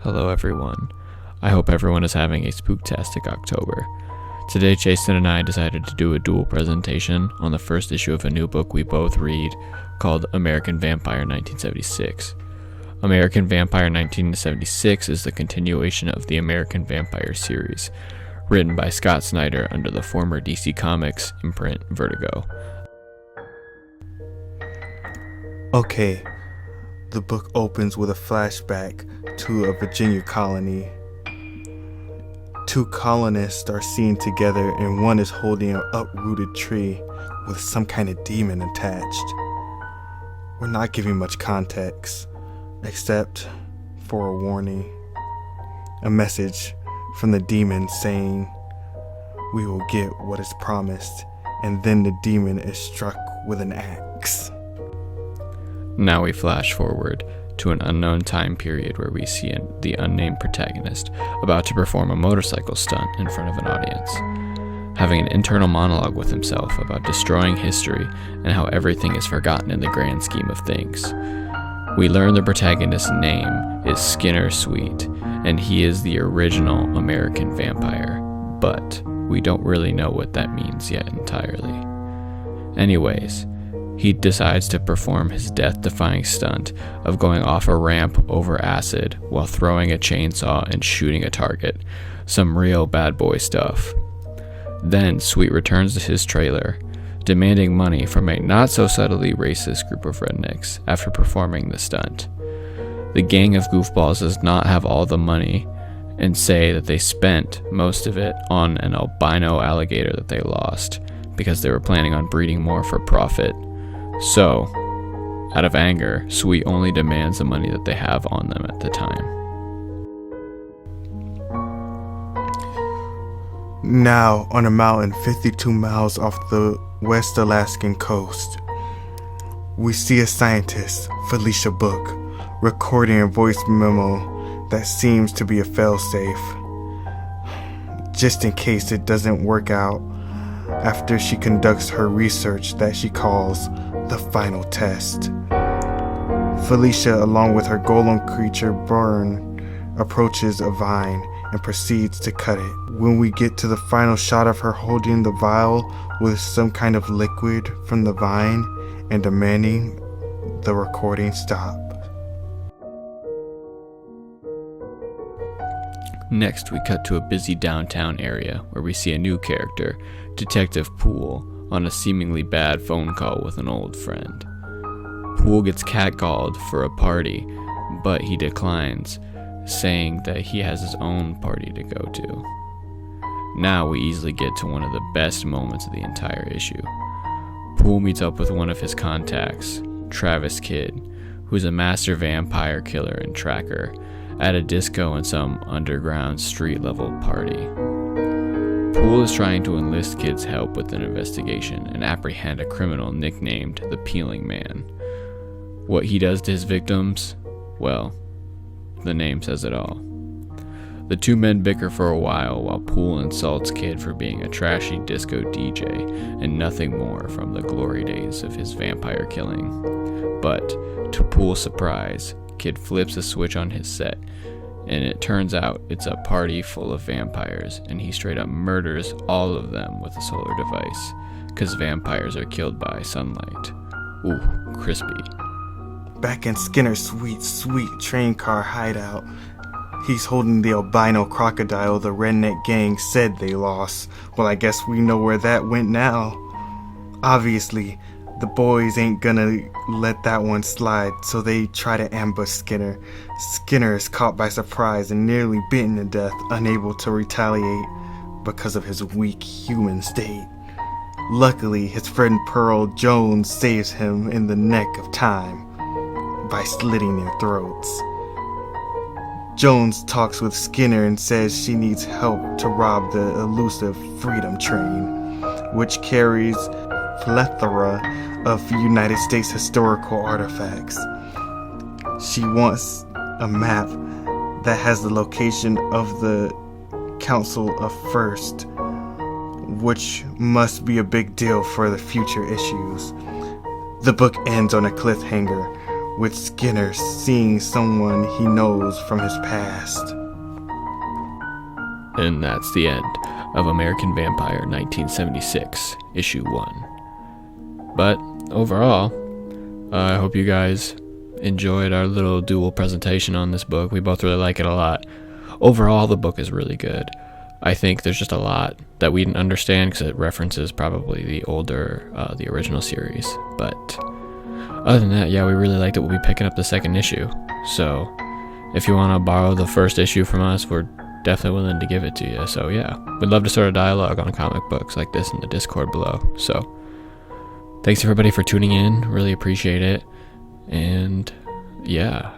Hello everyone. I hope everyone is having a spooktastic October. Today Jason and I decided to do a dual presentation on the first issue of a new book we both read called American Vampire 1976. American Vampire 1976 is the continuation of the American Vampire series, written by Scott Synder under the former DC Comics imprint Vertigo. Okay, the book opens with a flashback to a Virginia colony. Two colonists are seen together and one is holding an uprooted tree with some kind of demon attached. We're not giving much context, except for a warning. A message from the demon saying, "We will get what is promised," and then the demon is struck with an axe. Now we flash forward to an unknown time period where we see the unnamed protagonist about to perform a motorcycle stunt in front of an audience, having an internal monologue with himself about destroying history and how everything is forgotten in the grand scheme of things. We learn the protagonist's name is Skinner Sweet, and he is the original American vampire, but we don't really know what that means yet entirely. Anyways, he decides to perform his death-defying stunt of going off a ramp over acid while throwing a chainsaw and shooting a target. Some real bad boy stuff. Then Sweet returns to his trailer, demanding money from a not-so-subtly racist group of rednecks after performing the stunt. The gang of goofballs does not have all the money and say that they spent most of it on an albino alligator that they lost because they were planning on breeding more for profit. So, out of anger, Sweet only demands the money that they have on them at the time. Now, on a mountain 52 miles off the West Alaskan coast, we see a scientist, Felicia Book, recording a voice memo that seems to be a failsafe, just in case it doesn't work out after she conducts her research that she calls the final test. Felicia, along with her golem creature Burn, approaches a vine and proceeds to cut it. When we get to the final shot of her holding the vial with some kind of liquid from the vine and demanding the recording stop. Next, we cut to a busy downtown area where we see a new character, Detective Poole, on a seemingly bad phone call with an old friend. Poole gets catcalled for a party, but he declines, saying that he has his own party to go to. Now we easily get to one of the best moments of the entire issue. Poole meets up with one of his contacts, Travis Kidd, who's a master vampire killer and tracker, at a disco in some underground street-level party. Poole is trying to enlist Kidd's help with an investigation and apprehend a criminal nicknamed the Peeling Man. What he does to his victims? Well, the name says it all. The two men bicker for a while Poole insults Kidd for being a trashy disco DJ and nothing more from the glory days of his vampire killing. But, to Poole's surprise, Kidd flips a switch on his set, and it turns out it's a party full of vampires, and he straight up murders all of them with a solar device, cause vampires are killed by sunlight. Ooh, crispy. Back in Skinner's sweet train car hideout, he's holding the albino crocodile the redneck gang said they lost. Well, I guess we know where that went now. Obviously, the boys ain't gonna let that one slide, so they try to ambush Skinner. Skinner is caught by surprise and nearly beaten to death, unable to retaliate because of his weak human state. Luckily, his friend Pearl Jones saves him in the nick of time by slitting their throats. Jones talks with Skinner and says she needs help to rob the elusive Freedom Train, which carries plethora of United States historical artifacts. She wants a map that has the location of the Council of First, which must be a big deal for the future issues. The book ends on a cliffhanger with Skinner seeing someone he knows from his past. And that's the end of American Vampire 1976, issue 1. But overall, I hope you guys enjoyed our little dual presentation on this book. We both really like it a lot. Overall, the book is really good. I think there's just a lot that we didn't understand because it references probably the older, the original series. But other than that, yeah, we really liked it. We'll be picking up the second issue. So if you want to borrow the first issue from us, we're definitely willing to give it to you. So yeah, we'd love to start a dialogue on comic books like this in the Discord below. So thanks everybody for tuning in. Really appreciate it. And yeah,